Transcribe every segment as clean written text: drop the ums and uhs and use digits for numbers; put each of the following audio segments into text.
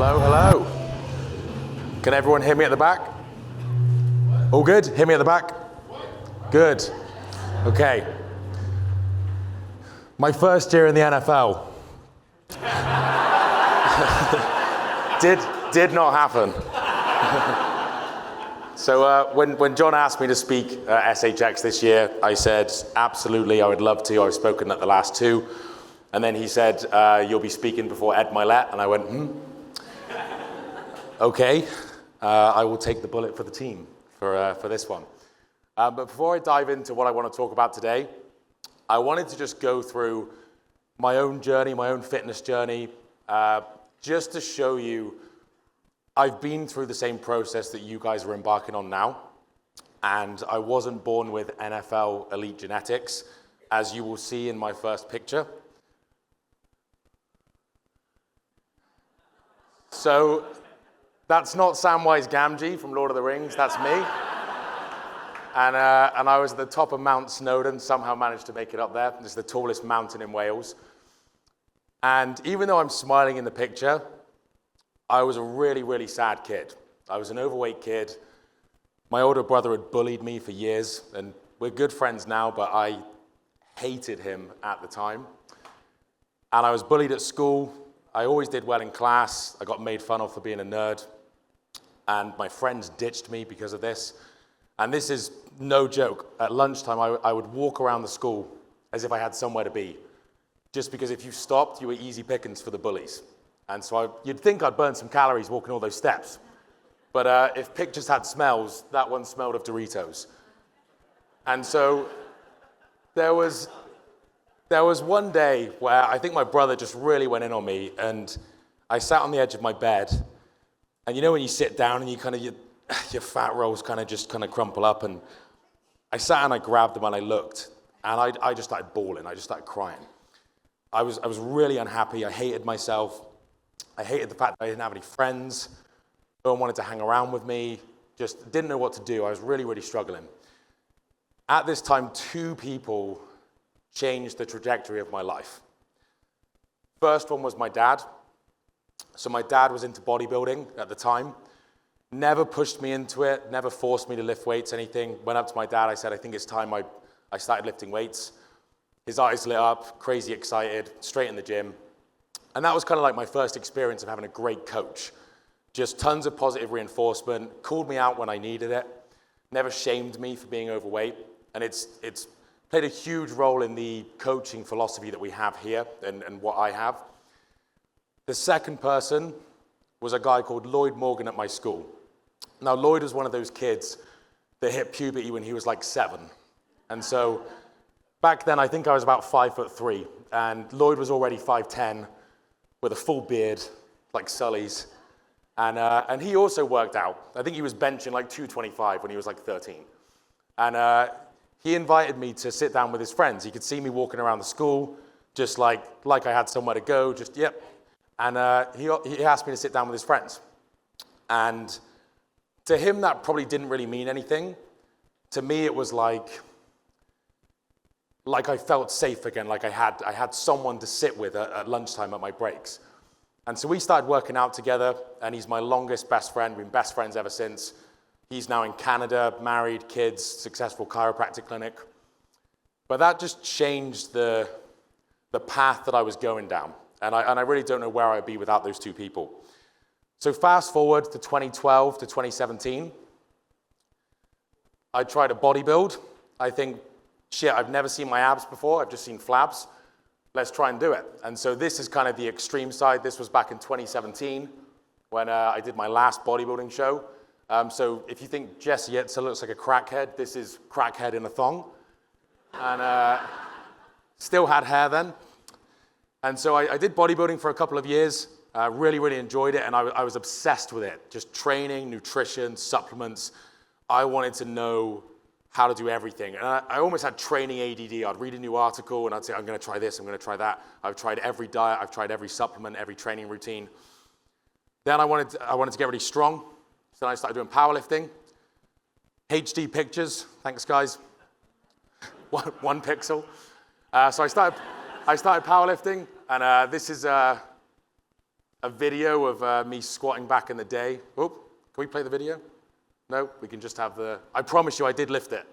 Hello, hello. Can everyone hear me at the back? All good? Hear me at the back? Good. Okay. My first year in the NFL. Did not happen. So when John asked me to speak at SHX this year, I said, absolutely, I would love to. I've spoken at the last two. And then he said, you'll be speaking before Ed Milet. And I went, okay, I will take the bullet for the team for this one. But before I dive into what I want to talk about today, I wanted to just go through my own journey, my own fitness journey, just to show you I've been through the same process that you guys are embarking on now. And I wasn't born with NFL elite genetics, as you will see in my first picture. So that's not Samwise Gamgee from Lord of the Rings, that's me. And I was at the top of Mount Snowdon, somehow managed to make it up there. It's the tallest mountain in Wales. And even though I'm smiling in the picture, I was a really, really sad kid. I was an overweight kid. My older brother had bullied me for years, and we're good friends now, but I hated him at the time. And I was bullied at school. I always did well in class. I got made fun of for being a nerd. And my friends ditched me because of this. And this is no joke. At lunchtime, I would walk around the school as if I had somewhere to be. Just because if you stopped, you were easy pickings for the bullies. And so you'd think I'd burn some calories walking all those steps. But if pictures had smells, that one smelled of Doritos. And so there was one day where I think my brother just really went in on me, and I sat on the edge of my bed. And you know when you sit down and your fat rolls kind of crumple up, and I sat and I grabbed them and I looked, and I just started bawling. I just started crying. I was really unhappy. I hated myself. I hated the fact that I didn't have any friends. No one wanted to hang around with me. Just didn't know what to do. I was really, really struggling. At this time, two people changed the trajectory of my life. First one was my dad. So my dad was into bodybuilding at the time. Never pushed me into it, never forced me to lift weights, anything. Went up to my dad, I said, I think it's time I started lifting weights. His eyes lit up, crazy excited, straight in the gym. And that was kind of like my first experience of having a great coach. Just tons of positive reinforcement, called me out when I needed it, never shamed me for being overweight. And it's played a huge role in the coaching philosophy that we have here and what I have. The second person was a guy called Lloyd Morgan at my school. Now, Lloyd was one of those kids that hit puberty when he was like 7. And so back then, I think I was about 5'3", and Lloyd was already 5'10", with a full beard, like Sully's. And he also worked out. I think he was benching like 225 when he was like 13. And he invited me to sit down with his friends. He could see me walking around the school, just like I had somewhere to go, just, yep. And he asked me to sit down with his friends. And to him, that probably didn't really mean anything. To me, it was like I felt safe again, like I had someone to sit with at lunchtime at my breaks. And so we started working out together, and he's my longest best friend. We've been best friends ever since. He's now in Canada, married, kids, successful chiropractic clinic. But that just changed the path that I was going down. And I really don't know where I'd be without those two people. So fast forward to 2012 to 2017. I tried to bodybuild. I think, shit, I've never seen my abs before. I've just seen flabs. Let's try and do it. And so this is kind of the extreme side. This was back in 2017 when I did my last bodybuilding show. So if you think Jesse Itza looks like a crackhead, this is crackhead in a thong. And still had hair then. And so I did bodybuilding for a couple of years, really, really enjoyed it, and I was obsessed with it. Just training, nutrition, supplements. I wanted to know how to do everything. And I almost had training ADD. I'd read a new article, and I'd say, I'm going to try this, I'm going to try that. I've tried every diet, I've tried every supplement, every training routine. Then I wanted to get really strong, so then I started doing powerlifting. HD pictures, thanks guys. One pixel. So I started powerlifting, and this is a a video of me squatting back in the day. Oh, can we play the video? No, we can just have the, I promise you I did lift it.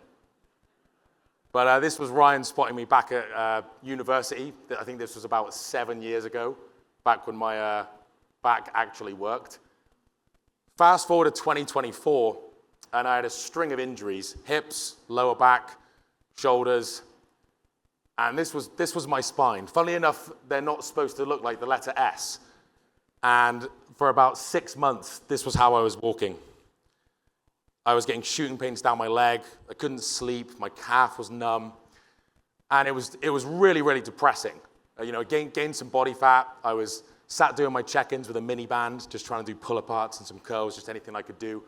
But this was Ryan spotting me back at university. I think this was about 7 years ago, back when my back actually worked. Fast forward to 2024, and I had a string of injuries: hips, lower back, shoulders, and this was my spine. Funnily enough, they're not supposed to look like the letter S. And for about 6 months, this was how I was walking. I was getting shooting pains down my leg. I couldn't sleep. My calf was numb. And it was really, really depressing. Gained some body fat. I was sat doing my check-ins with a mini band, just trying to do pull-aparts and some curls, just anything I could do.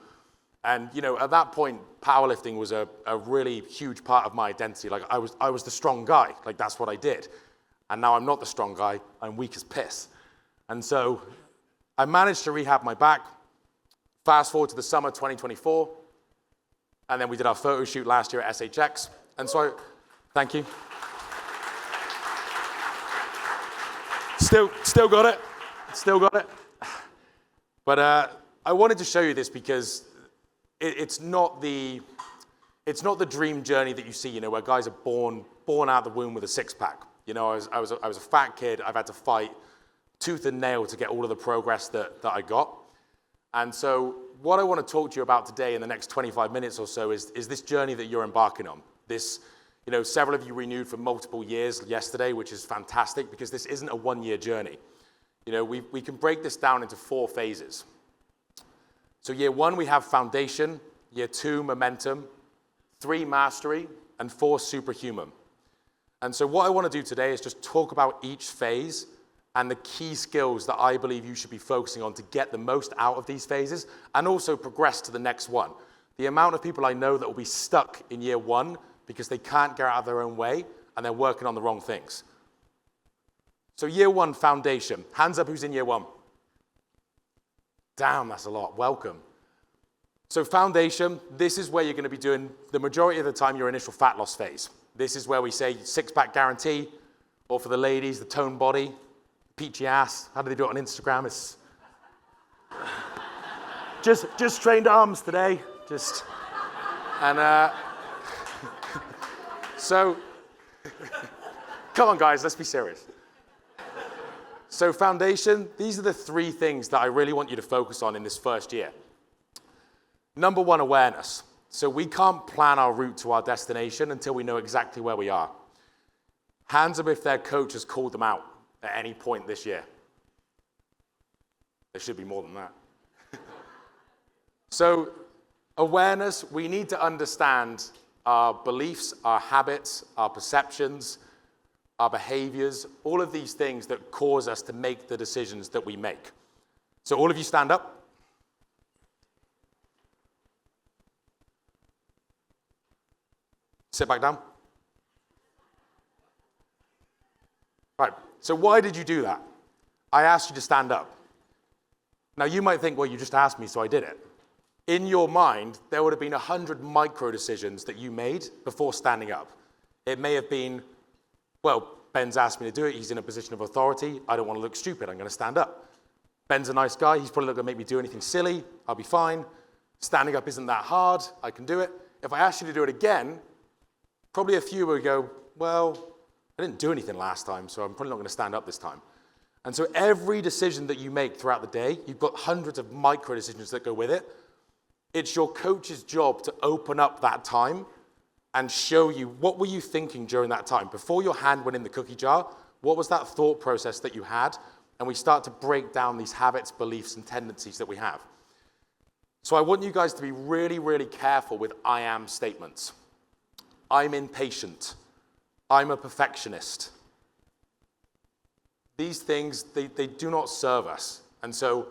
And at that point, powerlifting was a really huge part of my identity. Like I was the strong guy. Like that's what I did. And now I'm not the strong guy. I'm weak as piss. And so I managed to rehab my back. Fast forward to the summer 2024. And then we did our photo shoot last year at SHX. And so, thank you. Still got it. Still got it. But I wanted to show you this because it's not the dream journey that you see, where guys are born out of the womb with a six-pack. I was a fat kid. I've had to fight tooth and nail to get all of the progress that I got. And so what I want to talk to you about today in the next 25 minutes or so is this journey that you're embarking on. This, several of you renewed for multiple years yesterday, which is fantastic because this isn't a one-year journey. We can break this down into 4 phases. So year 1, we have foundation. Year 2, momentum. 3, mastery. And 4, superhuman. And so what I want to do today is just talk about each phase and the key skills that I believe you should be focusing on to get the most out of these phases and also progress to the next one. The amount of people I know that will be stuck in year 1 because they can't get out of their own way and they're working on the wrong things. So year 1, foundation. Hands up who's in year 1. Damn, that's a lot. Welcome. So foundation, this is where you're going to be doing the majority of the time your initial fat loss phase. This is where we say 6-pack guarantee, or for the ladies, the toned body, peachy ass. How do they do it on Instagram? It's just trained arms today. So come on guys, let's be serious. So foundation, these are the 3 things that I really want you to focus on in this first year. Number 1, awareness. So we can't plan our route to our destination until we know exactly where we are. Hands up if their coach has called them out at any point this year. There should be more than that. So awareness, we need to understand our beliefs, our habits, our perceptions, our behaviors, all of these things that cause us to make the decisions that we make. So all of you stand up. Sit back down. Right, so why did you do that? I asked you to stand up. Now you might think, well, you just asked me, so I did it. In your mind, there would have been 100 micro decisions that you made before standing up. It may have been, well, Ben's asked me to do it. He's in a position of authority. I don't want to look stupid. I'm going to stand up. Ben's a nice guy. He's probably not going to make me do anything silly. I'll be fine. Standing up isn't that hard. I can do it. If I asked you to do it again, probably a few would go, well, I didn't do anything last time, so I'm probably not going to stand up this time. And so every decision that you make throughout the day, you've got hundreds of micro decisions that go with it. It's your coach's job to open up that time and show you what were you thinking during that time. Before your hand went in the cookie jar, what was that thought process that you had? And we start to break down these habits, beliefs, and tendencies that we have. So I want you guys to be really, really careful with I am statements. I'm impatient. I'm a perfectionist. These things, they do not serve us. And so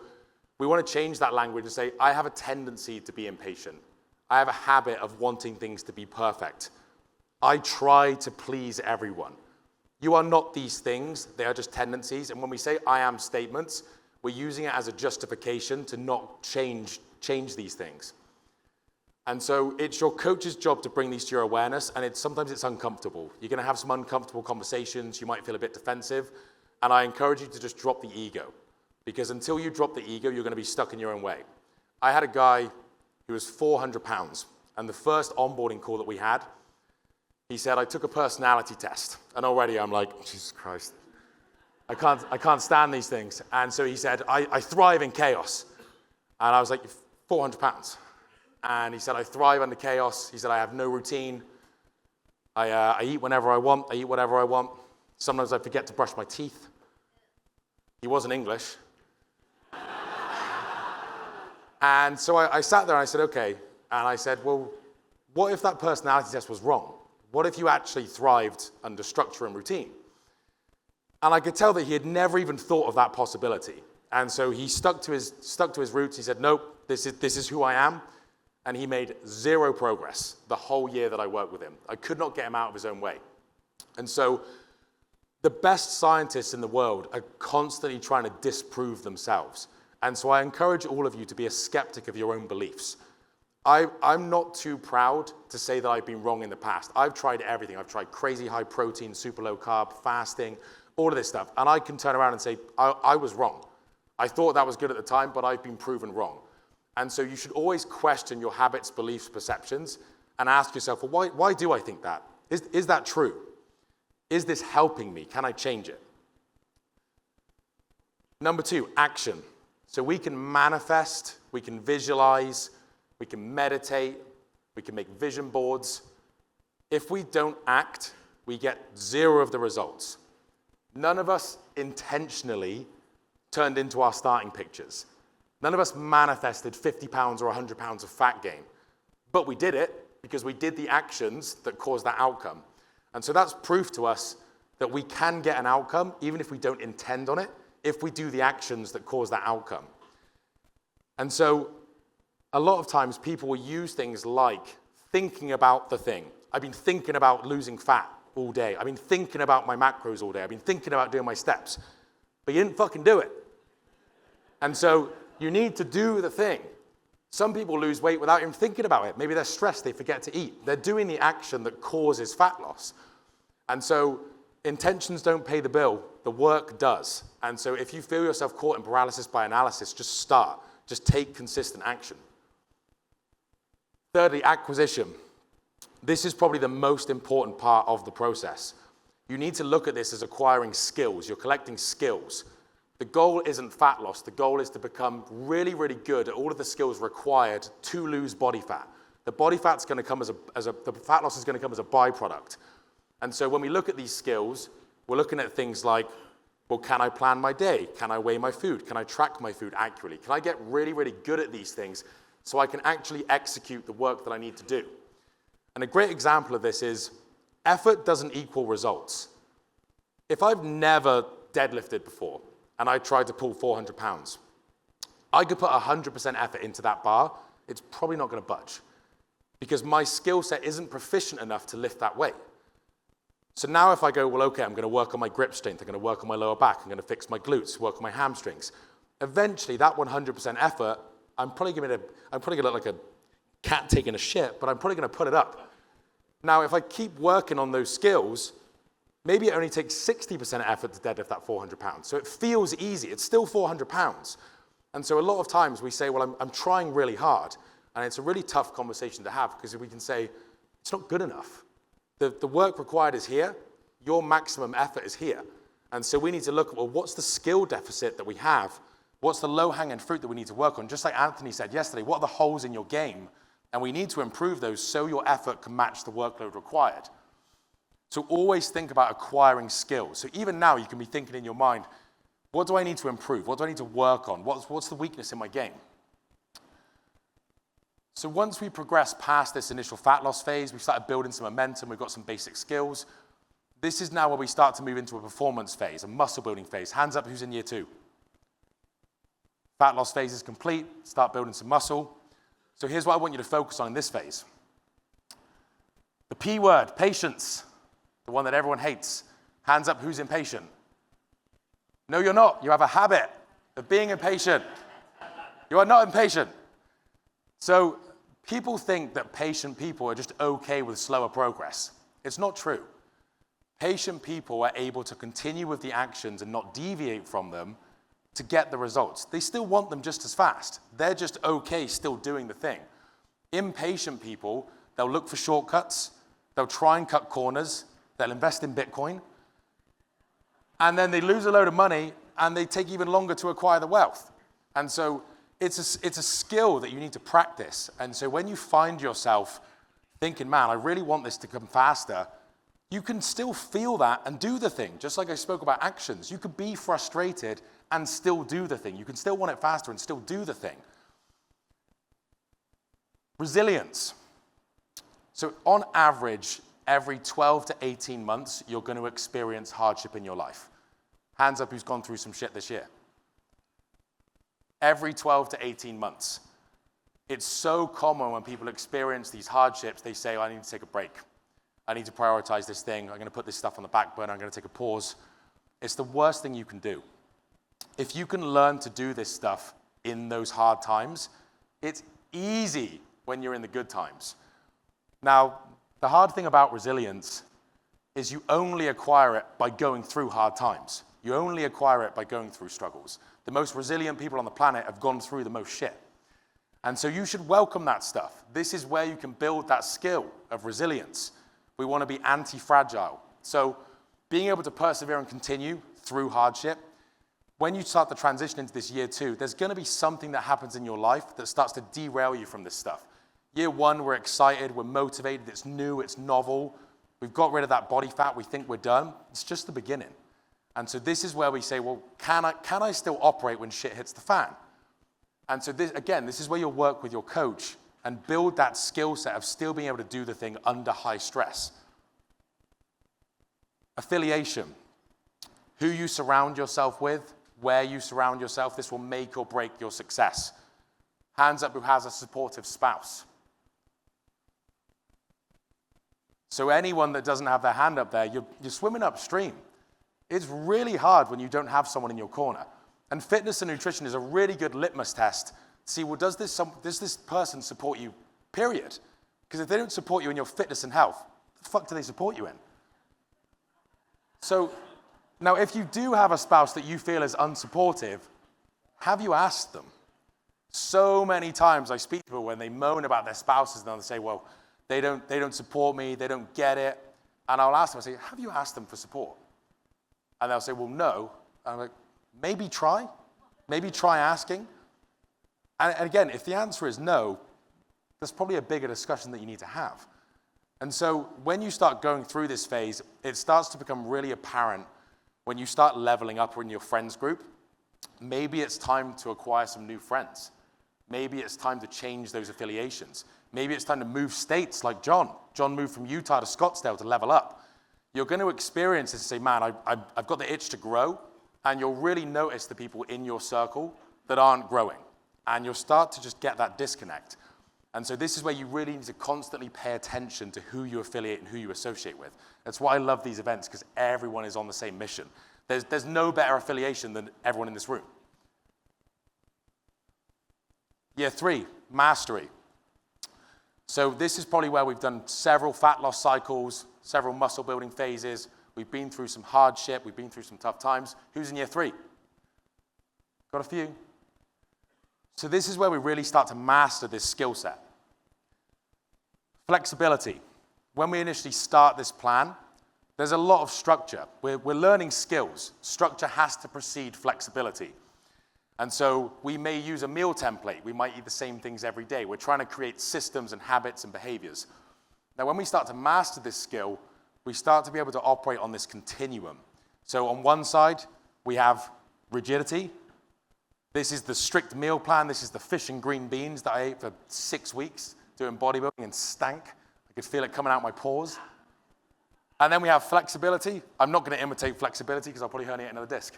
we want to change that language and say, I have a tendency to be impatient. I have a habit of wanting things to be perfect. I try to please everyone. You are not these things. They are just tendencies. And when we say I am statements, we're using it as a justification to not change these things. And so it's your coach's job to bring these to your awareness, and sometimes it's uncomfortable. You're going to have some uncomfortable conversations. You might feel a bit defensive, and I encourage you to just drop the ego. Because until you drop the ego, you're going to be stuck in your own way. I had a guy who was 400 pounds, and the first onboarding call that we had, he said, I took a personality test. And already I'm like, Jesus Christ, I can't stand these things. And so he said, I thrive in chaos. And I was like, 400 pounds. And he said, I thrive under chaos. He said, I have no routine. I eat whenever I want. I eat whatever I want. Sometimes I forget to brush my teeth. He wasn't English. And so I sat there and I said, okay. And I said, well, what if that personality test was wrong? What if you actually thrived under structure and routine? And I could tell that he had never even thought of that possibility. And so he stuck to his roots. He said, nope, this is who I am. And he made zero progress the whole year that I worked with him. I could not get him out of his own way. And so the best scientists in the world are constantly trying to disprove themselves. And so I encourage all of you to be a skeptic of your own beliefs. I'm not too proud to say that I've been wrong in the past. I've tried everything. I've tried crazy high protein, super low carb, fasting, all of this stuff. And I can turn around and say, I was wrong. I thought that was good at the time, but I've been proven wrong. And so you should always question your habits, beliefs, perceptions, and ask yourself, well, why do I think that? Is that true? Is this helping me? Can I change it? Number 2, action. So we can manifest, we can visualize, we can meditate, we can make vision boards. If we don't act, we get zero of the results. None of us intentionally turned into our starting pictures. None of us manifested 50 pounds or 100 pounds of fat gain. But we did it because we did the actions that caused that outcome. And so that's proof to us that we can get an outcome, even if we don't intend on it, if we do the actions that cause that outcome. And so a lot of times people will use things like thinking about the thing. I've been thinking about losing fat all day. I've been thinking about my macros all day. I've been thinking about doing my steps. But you didn't fucking do it. And so you need to do the thing. Some people lose weight without even thinking about it. Maybe they're stressed, they forget to eat. They're doing the action that causes fat loss. And so intentions don't pay the bill, the work does. And so if you feel yourself caught in paralysis by analysis, just start. Just take consistent action. Thirdly, acquisition. This is probably the most important part of the process. You need to look at this as acquiring skills. You're collecting skills. The goal isn't fat loss. The goal is to become really, really good at all of the skills required to lose body fat. The body fat's going to come the fat loss is going to come as a byproduct. And so when we look at these skills, we're looking at things like, well, can I plan my day? Can I weigh my food? Can I track my food accurately? Can I get really, really good at these things so I can actually execute the work that I need to do? And a great example of this is effort doesn't equal results. If I've never deadlifted before and I tried to pull 400 pounds, I could put 100% effort into that bar. It's probably not going to budge because my skill set isn't proficient enough to lift that weight. So now if I go, well, okay, I'm going to work on my grip strength, I'm going to work on my lower back, I'm going to fix my glutes, work on my hamstrings. Eventually, that 100% effort, I'm probably going to look like a cat taking a shit, but I'm probably going to put it up. Now, if I keep working on those skills, maybe it only takes 60% effort to deadlift that 400 pounds. So it feels easy. It's still 400 pounds. And so a lot of times we say, well, I'm trying really hard. And it's a really tough conversation to have because we can say, it's not good enough. The work required is here. Your maximum effort is here. And so we need to look at, well, what's the skill deficit that we have? What's the low-hanging fruit that we need to work on? Just like Anthony said yesterday, what are the holes in your game? And we need to improve those so your effort can match the workload required. So always think about acquiring skills. So even now you can be thinking in your mind, what do I need to improve? What do I need to work on? What's the weakness in my game? So once we progress past this initial fat loss phase, we've started building some momentum, we've got some basic skills. This is now where we start to move into a performance phase, a muscle building phase. Hands up who's in year 2. Fat loss phase is complete, start building some muscle. So here's what I want you to focus on in this phase. The P word, patience, the one that everyone hates. Hands up who's impatient. No, you're not. You have a habit of being impatient. You are not impatient. So people think that patient people are just okay with slower progress. It's not true. Patient people are able to continue with the actions and not deviate from them to get the results. They still want them just as fast. They're just okay still doing the thing. Impatient people, they'll look for shortcuts, they'll try and cut corners, they'll invest in Bitcoin, and then they lose a load of money and they take even longer to acquire the wealth. And so it's a skill that you need to practice. And so when you find yourself thinking, man, I really want this to come faster, you can still feel that and do the thing. Just like I spoke about actions, you could be frustrated and still do the thing. You can still want it faster and still do the thing. Resilience. So on average, every 12 to 18 months, you're going to experience hardship in your life. Hands up who's gone through some shit this year. Every 12 to 18 months. It's so common when people experience these hardships, they say, I need to take a break. I need to prioritize this thing. I'm going to put this stuff on the back burner. I'm going to take a pause. It's the worst thing you can do. If you can learn to do this stuff in those hard times, it's easy when you're in the good times. Now, the hard thing about resilience is you only acquire it by going through hard times. You only acquire it by going through struggles. The most resilient people on the planet have gone through the most shit. And so you should welcome that stuff. This is where you can build that skill of resilience. We want to be anti-fragile. So being able to persevere and continue through hardship, when you start to transition into this year 2, there's going to be something that happens in your life that starts to derail you from this stuff. Year 1, we're excited, we're motivated, it's new, it's novel. We've got rid of that body fat, we think we're done. It's just the beginning. And so this is where we say, well, can I still operate when shit hits the fan? And so this is where you'll work with your coach and build that skill set of still being able to do the thing under high stress. Affiliation. Who you surround yourself with, where you surround yourself, this will make or break your success. Hands up who has a supportive spouse. So anyone that doesn't have their hand up there, you're swimming upstream. It's really hard when you don't have someone in your corner. And fitness and nutrition is a really good litmus test to see, well, does this person support you, period? Because if they don't support you in your fitness and health, the fuck do they support you in? So now if you do have a spouse that you feel is unsupportive, have you asked them? So many times I speak to people when they moan about their spouses and they'll say, well, they don't support me, they don't get it. And I'll ask them, I say, have you asked them for support? And they'll say, well, no. And I'm like, maybe try asking. And again, if the answer is no, there's probably a bigger discussion that you need to have. And so when you start going through this phase, it starts to become really apparent when you start leveling up in your friends group. Maybe it's time to acquire some new friends. Maybe it's time to change those affiliations. Maybe it's time to move states like John. John moved from Utah to Scottsdale to level up. You're going to experience this and say, man, I've got the itch to grow. And you'll really notice the people in your circle that aren't growing. And you'll start to just get that disconnect. And so this is where you really need to constantly pay attention to who you affiliate and who you associate with. That's why I love these events, because everyone is on the same mission. There's no better affiliation than everyone in this room. Year 3, mastery. So this is probably where we've done several fat loss cycles, several muscle building phases. We've been through some hardship. We've been through some tough times. Who's in year 3? Got a few? So this is where we really start to master this skill set. Flexibility. When we initially start this plan, there's a lot of structure. We're learning skills. Structure has to precede flexibility. And so we may use a meal template. We might eat the same things every day. We're trying to create systems and habits and behaviors. Now, when we start to master this skill, we start to be able to operate on this continuum. So on one side, we have rigidity. This is the strict meal plan. This is the fish and green beans that I ate for 6 weeks doing bodybuilding and stank. I could feel it coming out my pores. And then we have flexibility. I'm not going to imitate flexibility because I'll probably herniate another disc.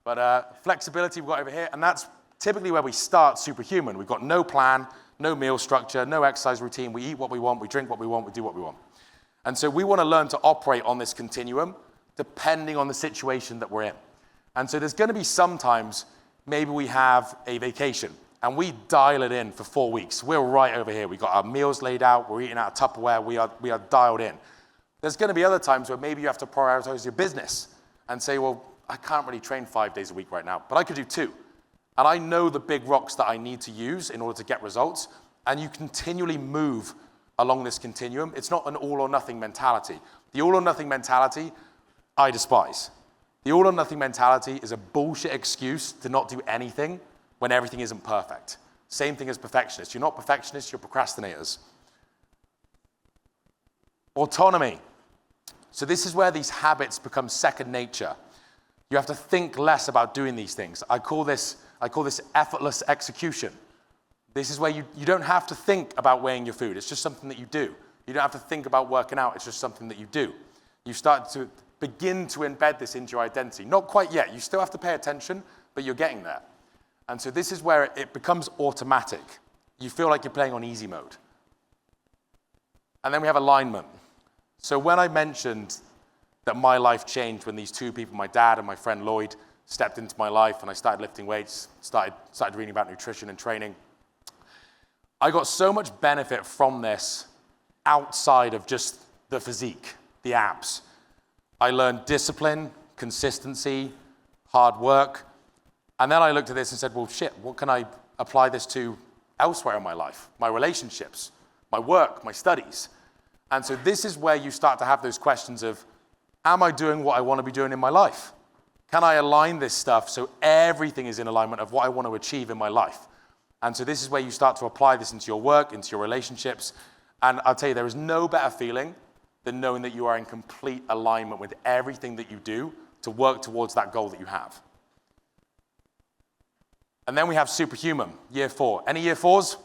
But flexibility we've got over here, and that's typically where we start superhuman. We've got no plan, no meal structure, no exercise routine. We eat what we want, we drink what we want, we do what we want. And so we want to learn to operate on this continuum depending on the situation that we're in. And so there's going to be some times maybe we have a vacation and we dial it in for 4 weeks. We're right over here. We've got our meals laid out. We're eating out of Tupperware. We are dialed in. There's going to be other times where maybe you have to prioritize your business and say, well, I can't really train 5 days a week right now, but I could do 2. And I know the big rocks that I need to use in order to get results. And you continually move along this continuum. It's not an all or nothing mentality. The all or nothing mentality, I despise. The all or nothing mentality is a bullshit excuse to not do anything when everything isn't perfect. Same thing as perfectionists. You're not perfectionists, you're procrastinators. Autonomy. So this is where these habits become second nature. You have to think less about doing these things. I call this effortless execution. This is where you don't have to think about weighing your food. It's just something that you do. You don't have to think about working out. It's just something that you do. You start to begin to embed this into your identity. Not quite yet. You still have to pay attention, but you're getting there. And so this is where it becomes automatic. You feel like you're playing on easy mode. And then we have alignment. So when I mentioned that my life changed when these two people, my dad and my friend Lloyd, stepped into my life and I started lifting weights, started reading about nutrition and training, I got so much benefit from this outside of just the physique, the abs. I learned discipline, consistency, hard work. And then I looked at this and said, well, shit, what can I apply this to elsewhere in my life? My relationships, my work, my studies. And so this is where you start to have those questions of, am I doing what I want to be doing in my life? Can I align this stuff so everything is in alignment of what I want to achieve in my life? And so this is where you start to apply this into your work, into your relationships. And I'll tell you, there is no better feeling than knowing that you are in complete alignment with everything that you do to work towards that goal that you have. And then we have Superhuman, year 4. Any year 4s?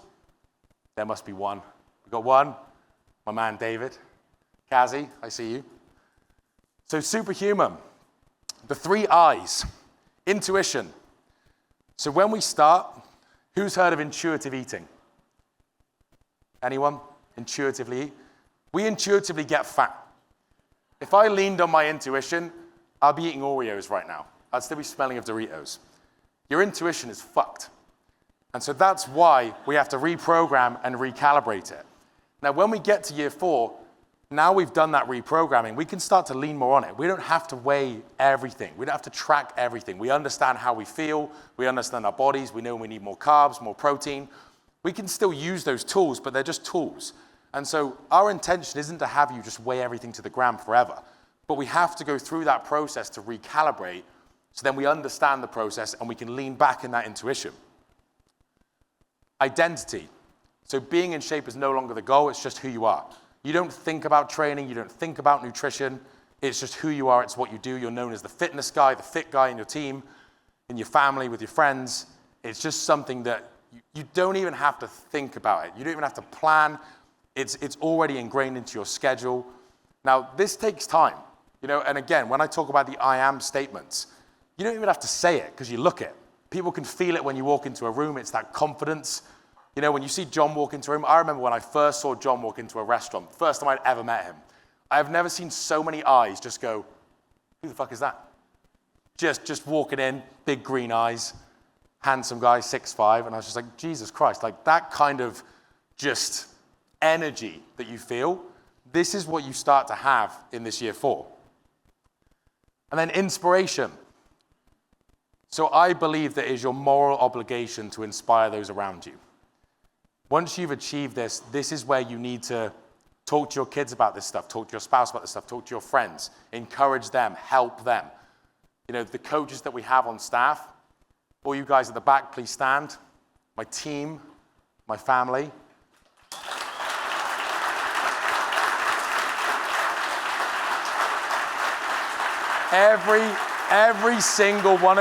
There must be one. We've got one. My man David. Kazi, I see you. So Superhuman, the 3 I's. Intuition. So when we start, who's heard of intuitive eating? Anyone? Intuitively eat? We intuitively get fat. If I leaned on my intuition, I'd be eating Oreos right now. I'd still be smelling of Doritos. Your intuition is fucked. And so that's why we have to reprogram and recalibrate it. Now, when we get to year 4, now we've done that reprogramming, we can start to lean more on it. We don't have to weigh everything. We don't have to track everything. We understand how we feel. We understand our bodies. We know we need more carbs, more protein. We can still use those tools, but they're just tools. And so our intention isn't to have you just weigh everything to the gram forever. But we have to go through that process to recalibrate so then we understand the process and we can lean back in that intuition. Identity. So being in shape is no longer the goal, it's just who you are. You don't think about training, you don't think about nutrition, it's just who you are, it's what you do. You're known as the fitness guy, the fit guy in your team, in your family, with your friends. It's just something that you don't even have to think about it. You don't even have to plan. It's already ingrained into your schedule. Now, this takes time, and again, when I talk about the I am statements, you don't even have to say it because you look it. People can feel it when you walk into a room. It's that confidence. When you see John walk into a room, I remember when I first saw John walk into a restaurant, first time I'd ever met him. I have never seen so many eyes just go, who the fuck is that? Just walking in, big green eyes, handsome guy, 6'5", and I was just like, Jesus Christ, like that kind of just energy that you feel, this is what you start to have in this year 4. And then inspiration. So I believe that it is your moral obligation to inspire those around you. Once you've achieved this, this is where you need to talk to your kids about this stuff, talk to your spouse about this stuff, talk to your friends, encourage them, help them. The coaches that we have on staff, all you guys at the back, please stand. My team, my family. Every single one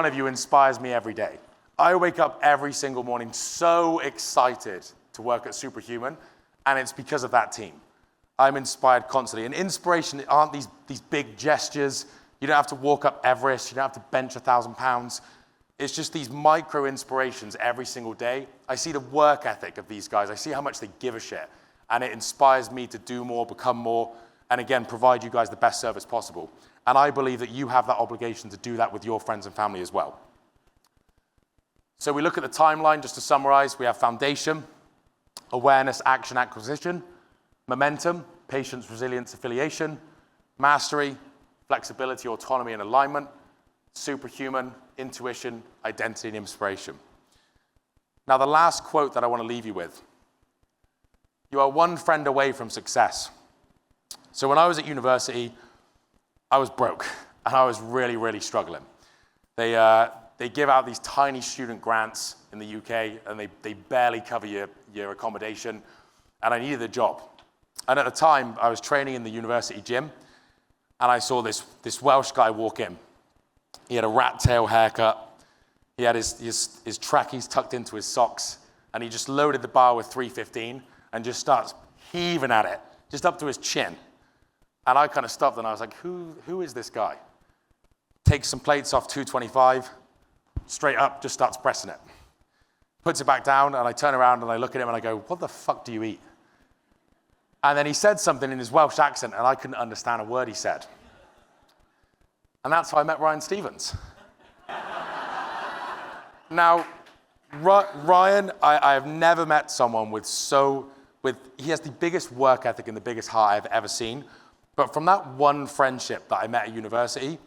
of you inspires me every day. I wake up every single morning so excited to work at Supra Human, and it's because of that team. I'm inspired constantly. And inspiration aren't these big gestures. You don't have to walk up Everest. You don't have to bench 1,000 pounds. It's just these micro inspirations every single day. I see the work ethic of these guys. I see how much they give a shit. And it inspires me to do more, become more, and again, provide you guys the best service possible. And I believe that you have that obligation to do that with your friends and family as well. So we look at the timeline, just to summarize. We have foundation, awareness, action, acquisition, momentum, patience, resilience, affiliation, mastery, flexibility, autonomy, and alignment, superhuman, intuition, identity, and inspiration. Now, the last quote that I want to leave you with. You are one friend away from success. So when I was at university, I was broke, and I was really, really struggling. They give out these tiny student grants in the UK, and they barely cover your accommodation, and I needed a job. And at the time, I was training in the university gym, and I saw this Welsh guy walk in. He had a rat tail haircut. He had his trackies tucked into his socks, and he just loaded the bar with 315 and just starts heaving at it, just up to his chin. And I kind of stopped, and I was like, who is this guy? Takes some plates off 225, straight up, just starts pressing it. Puts it back down, and I turn around, and I look at him, and I go, what the fuck do you eat? And then he said something in his Welsh accent, and I couldn't understand a word he said. And that's how I met Ryan Stevens. Now, Ryan, I have never met someone he has the biggest work ethic and the biggest heart I've ever seen. But from that one friendship that I met at university,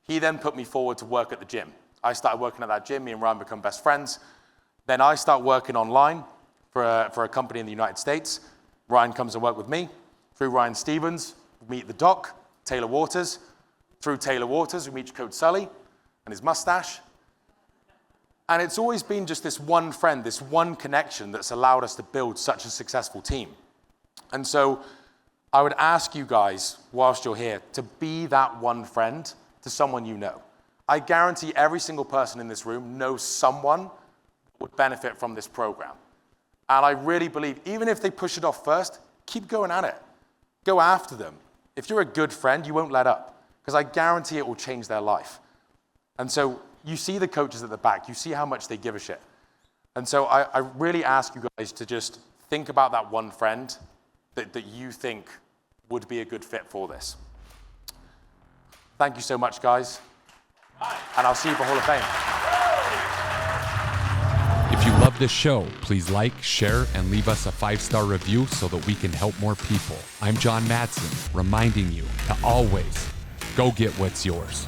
he then put me forward to work at the gym. I started working at that gym, me and Ryan become best friends. Then I start working online for a company in the United States. Ryan comes and work with me. Through Ryan Stevens, we meet the doc, Taylor Waters. Through Taylor Waters, we meet Coach Sully and his mustache. And it's always been just this one friend, this one connection that's allowed us to build such a successful team. And so I would ask you guys, whilst you're here, to be that one friend to someone you know. I guarantee every single person in this room knows someone that would benefit from this program. And I really believe, even if they push it off first, keep going at it. Go after them. If you're a good friend, you won't let up, because I guarantee it will change their life. And so you see the coaches at the back, you see how much they give a shit. And so I really ask you guys to just think about that one friend that you think would be a good fit for this. Thank you so much, guys. And I'll see you for Hall of Fame. If you love this show, please like, share, and leave us a 5-star review so that we can help more people. I'm John Madsen, reminding you to always go get what's yours.